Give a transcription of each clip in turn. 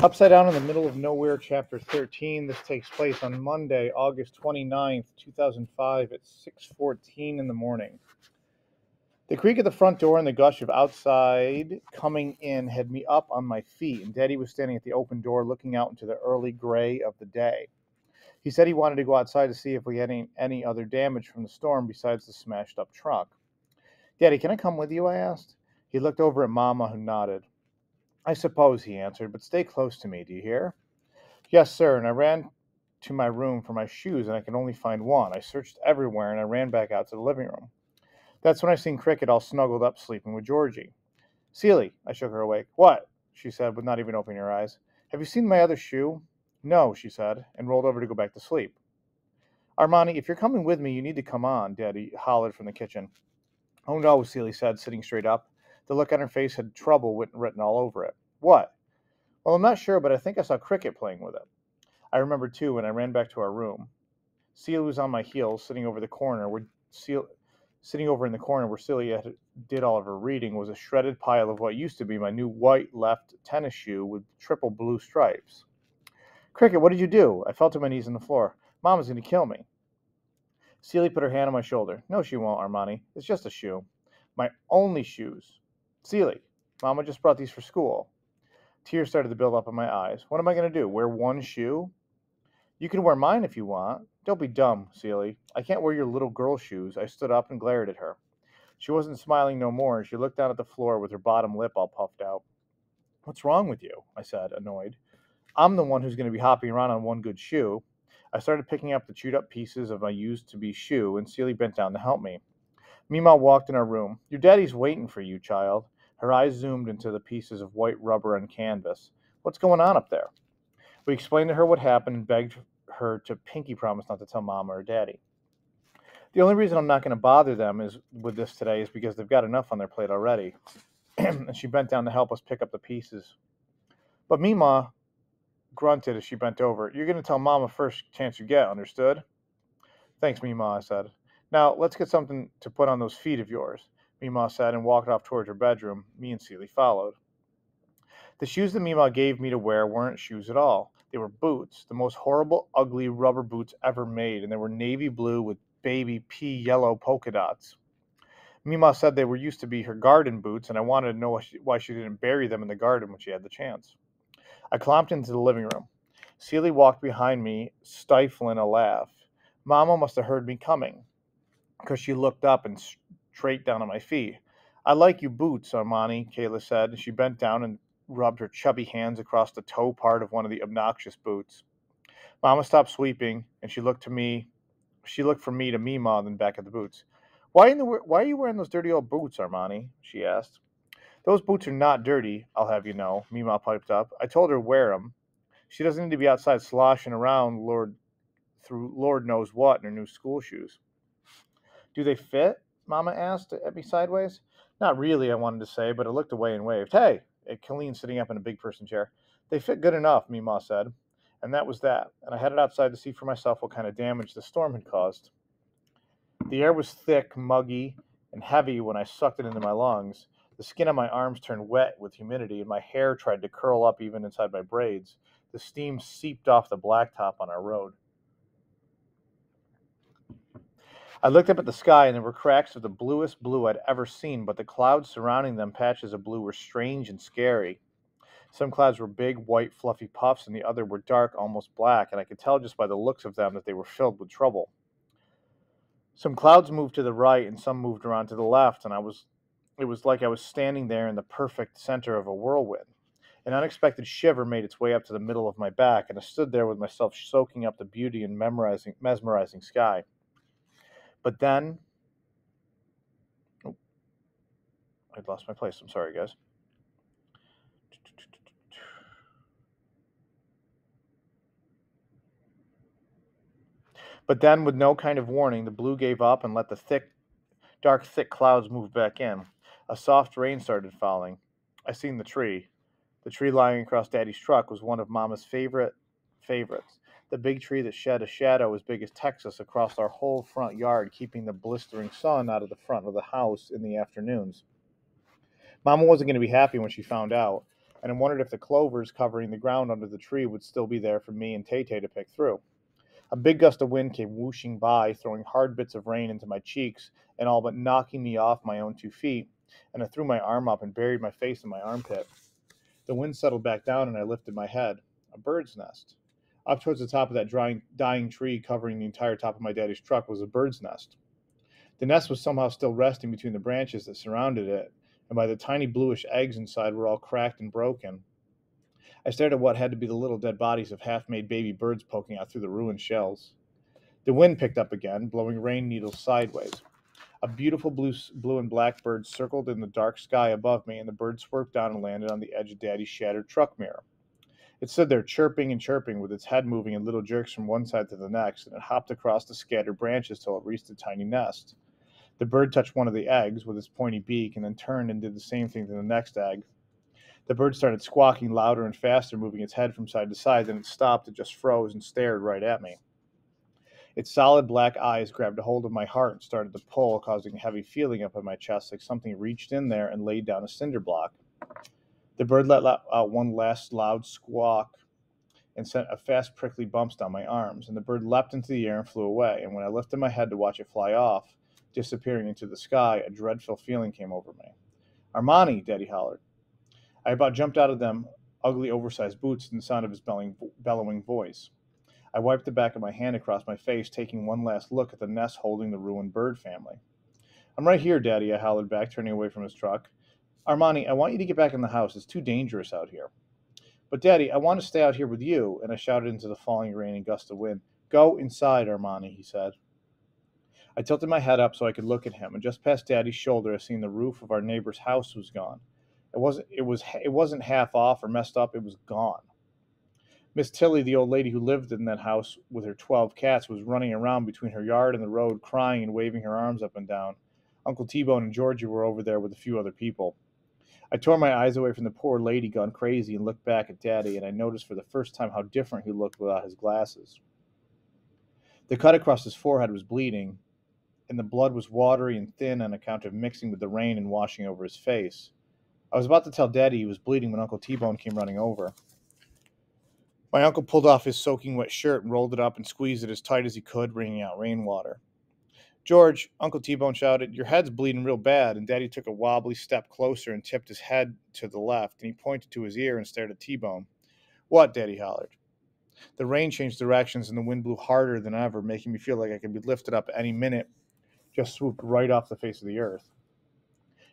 Upside Down in the Middle of Nowhere, Chapter 13. This takes place on Monday, August 29th, 2005 at 6:14 in the morning. The creak of the front door and the gush of outside coming in had me up on my feet, and Daddy was standing at the open door looking out into the early gray of the day. He said he wanted to go outside to see if we had any other damage from the storm besides the smashed-up truck. "Daddy, can I come with you?" I asked. He looked over at Mama, who nodded. "I suppose," he answered, "but stay close to me, do you hear?" "Yes, sir," and I ran to my room for my shoes, and I could only find one. I searched everywhere, and I ran back out to the living room. That's when I seen Cricket all snuggled up sleeping with Georgie. "Celie," I shook her awake. "What?" she said, with not even opening her eyes. "Have you seen my other shoe?" "No," she said, and rolled over to go back to sleep. "Armani, if you're coming with me, you need to come on," Daddy hollered from the kitchen. "Oh, no," Celie said, sitting straight up. The look on her face had trouble written all over it. "What?" "Well, I'm not sure, but I think I saw Cricket playing with it." I remembered too, and I ran back to our room. Celia was on my heels, sitting over in the corner where Celia did all of her reading was a shredded pile of what used to be my new white left tennis shoe with triple blue stripes. "Cricket, what did you do?" I fell to my knees on the floor. "Mama's going to kill me." Celia put her hand on my shoulder. "No, she won't, Armani. It's just a shoe. My only shoes. Celia, Mama just brought these for school." Tears started to build up in my eyes. "What am I going to do? Wear one shoe?" "You can wear mine if you want." "Don't be dumb, Celie. I can't wear your little girl shoes." I stood up and glared at her. She wasn't smiling no more, and she looked down at the floor with her bottom lip all puffed out. "What's wrong with you?" I said, annoyed. "I'm the one who's going to be hopping around on one good shoe." I started picking up the chewed up pieces of my used-to-be shoe, and Celie bent down to help me. Mima walked in our room. "Your daddy's waiting for you, child." Her eyes zoomed into the pieces of white rubber and canvas. "What's going on up there?" We explained to her what happened and begged her to pinky promise not to tell Mama or Daddy. "The only reason I'm not going to bother them with this today is because they've got enough on their plate already." And she bent down to help us pick up the pieces. But Mima grunted as she bent over. "You're going to tell Mama first chance you get, understood?" "Thanks, Mima," I said. "Now, let's get something to put on those feet of yours," Mima said, and walked off towards her bedroom. Me and Celie followed. The shoes that Mima gave me to wear weren't shoes at all. They were boots, the most horrible, ugly rubber boots ever made, and they were navy blue with baby pea yellow polka dots. Mima said they were used to be her garden boots, and I wanted to know why she didn't bury them in the garden when she had the chance. I clomped into the living room. Celie walked behind me, stifling a laugh. Mama must have heard me coming, because she looked up and straight down at my feet. "I like you boots, Armani," Kayla said, and she bent down and rubbed her chubby hands across the toe part of one of the obnoxious boots. Mama stopped sweeping, and she looked from me to Mima, then back at the boots. Why are you wearing those dirty old boots, Armani?" she asked. "Those boots are not dirty, I'll have you know," Mima piped up. "I told her to wear them. She doesn't need to be outside sloshing around through Lord knows what in her new school shoes." "Do they fit?" Mama asked at me sideways. "Not really," I wanted to say, but I looked away and waved. "Hey," at Colleen sitting up in a big person chair. "They fit good enough," Mima said. And that was that, and I headed outside to see for myself what kind of damage the storm had caused. The air was thick, muggy, and heavy when I sucked it into my lungs. The skin on my arms turned wet with humidity, and my hair tried to curl up even inside my braids. The steam seeped off the blacktop on our road. I looked up at the sky, and there were cracks of the bluest blue I'd ever seen, but the clouds surrounding them patches of blue were strange and scary. Some clouds were big, white, fluffy puffs, and the other were dark, almost black, and I could tell just by the looks of them that they were filled with trouble. Some clouds moved to the right, and some moved around to the left, and it was like I was standing there in the perfect center of a whirlwind. An unexpected shiver made its way up to the middle of my back, and I stood there with myself soaking up the beauty and mesmerizing sky. But then, oh, I'd lost my place. I'm sorry, guys. But then, with no kind of warning, the blue gave up and let the dark, thick clouds move back in. A soft rain started falling. I seen the tree. The tree lying across Daddy's truck was one of Mama's favorites. The big tree that shed a shadow as big as Texas across our whole front yard, keeping the blistering sun out of the front of the house in the afternoons. Mama wasn't going to be happy when she found out. and I wondered if the clovers covering the ground under the tree would still be there for me and Tay-Tay to pick through. A big gust of wind came whooshing by, throwing hard bits of rain into my cheeks and all but knocking me off my own 2 feet, and I threw my arm up and buried my face in my armpit. The wind settled back down, and I lifted my head. A bird's nest. Up towards the top of that dying tree covering the entire top of my daddy's truck was a bird's nest. The nest was somehow still resting between the branches that surrounded it, and by the tiny bluish eggs inside were all cracked and broken. I stared at what had to be the little dead bodies of half-made baby birds poking out through the ruined shells. The wind picked up again, blowing rain needles sideways. A beautiful blue and black bird circled in the dark sky above me, and the bird swerved down and landed on the edge of Daddy's shattered truck mirror. It stood there chirping and chirping, with its head moving in little jerks from one side to the next, and it hopped across the scattered branches till it reached the tiny nest. The bird touched one of the eggs with its pointy beak, and then turned and did the same thing to the next egg. The bird started squawking louder and faster, moving its head from side to side. Then it stopped and just froze and stared right at me. Its solid black eyes grabbed a hold of my heart and started to pull, causing a heavy feeling up in my chest, like something reached in there and laid down a cinder block. The bird let out one last loud squawk and sent a fast, prickly bumps down my arms, and the bird leapt into the air and flew away. And when I lifted my head to watch it fly off, disappearing into the sky, a dreadful feeling came over me. "Armani!" Daddy hollered. I about jumped out of them ugly, oversized boots and the sound of his bellowing voice. I wiped the back of my hand across my face, taking one last look at the nest holding the ruined bird family. "I'm right here, Daddy," I hollered back, turning away from his truck. "Armani, I want you to get back in the house. It's too dangerous out here." "But, Daddy, I want to stay out here with you," and I shouted into the falling rain and gust of wind. "Go inside, Armani," he said. I tilted my head up so I could look at him, and just past Daddy's shoulder I seen the roof of our neighbor's house was gone. It wasn't half off or messed up, it was gone. Miss Tilly, the old lady who lived in that house with her 12 cats, was running around between her yard and the road, crying and waving her arms up and down. Uncle T-Bone and Georgie were over there with a few other people. I tore my eyes away from the poor lady gone crazy and looked back at Daddy, and I noticed for the first time how different he looked without his glasses. The cut across his forehead was bleeding, and the blood was watery and thin on account of mixing with the rain and washing over his face. I was about to tell Daddy he was bleeding when Uncle T-Bone came running over. My uncle pulled off his soaking wet shirt and rolled it up and squeezed it as tight as he could, wringing out rainwater. "George," Uncle T-Bone shouted, "your head's bleeding real bad," and Daddy took a wobbly step closer and tipped his head to the left, and he pointed to his ear and stared at T-Bone. "What?" Daddy hollered. The rain changed directions and the wind blew harder than ever, making me feel like I could be lifted up any minute, just swooped right off the face of the earth.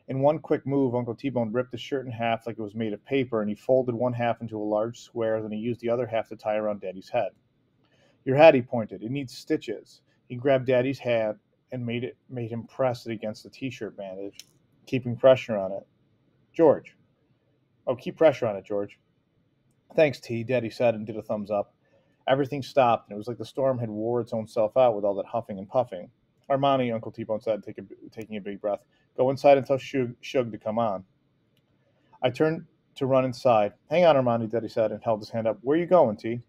In one quick move, Uncle T-Bone ripped the shirt in half like it was made of paper, and he folded one half into a large square, then he used the other half to tie around Daddy's head. "Your hat," he pointed. "It needs stitches." He grabbed Daddy's hat and made him press it against the T-shirt bandage, keeping pressure on it. "George." "Oh, keep pressure on it, George." "Thanks, T," Daddy said and did a thumbs up. Everything stopped, and it was like the storm had wore its own self out with all that huffing and puffing. "Armani," Uncle T-Bone said, taking a big breath, "go inside and tell Shug to come on." I turned to run inside. "Hang on, Armani," Daddy said, and held his hand up. "Where you going, T?"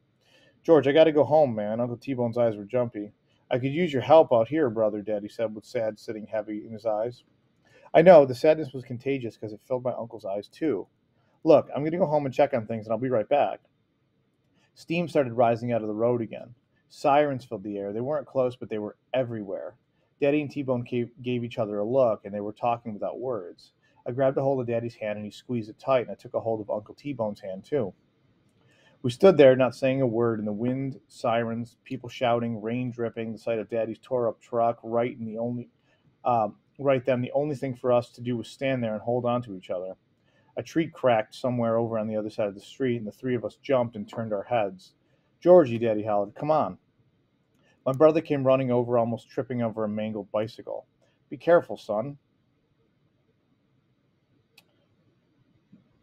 "George, I gotta go home, man." Uncle T-Bone's eyes were jumpy. "I could use your help out here, brother," Daddy said, with sad sitting heavy in his eyes. I know, the sadness was contagious because it filled my uncle's eyes too. "Look, I'm gonna go home and check on things, and I'll be right back." Steam started rising out of the road again. Sirens filled the air. They weren't close, but they were everywhere. Daddy and T-Bone gave each other a look, and they were talking without words. I grabbed a hold of Daddy's hand, and he squeezed it tight, and I took a hold of Uncle T-Bone's hand, too. We stood there, not saying a word, in the wind, sirens, people shouting, rain dripping, the sight of Daddy's tore-up truck, right then. The only thing for us to do was stand there and hold on to each other. A tree cracked somewhere over on the other side of the street, and the three of us jumped and turned our heads. "Georgie," Daddy hollered, "come on." My brother came running over, almost tripping over a mangled bicycle. "Be careful, son,"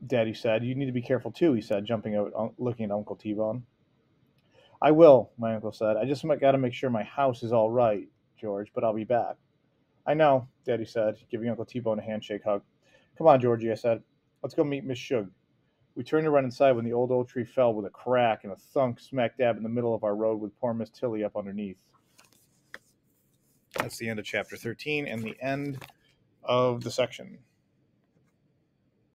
Daddy said. "You need to be careful too," he said, jumping out, looking at Uncle T-Bone. "I will," my uncle said. "I just got to make sure my house is all right, George, but I'll be back." "I know," Daddy said, giving Uncle T-Bone a handshake hug. "Come on, Georgie," I said. "Let's go meet Miss Shug." We turned to run inside when the old oak tree fell with a crack and a thunk smack dab in the middle of our road with poor Miss Tilly up underneath. That's the end of chapter 13 and the end of the section.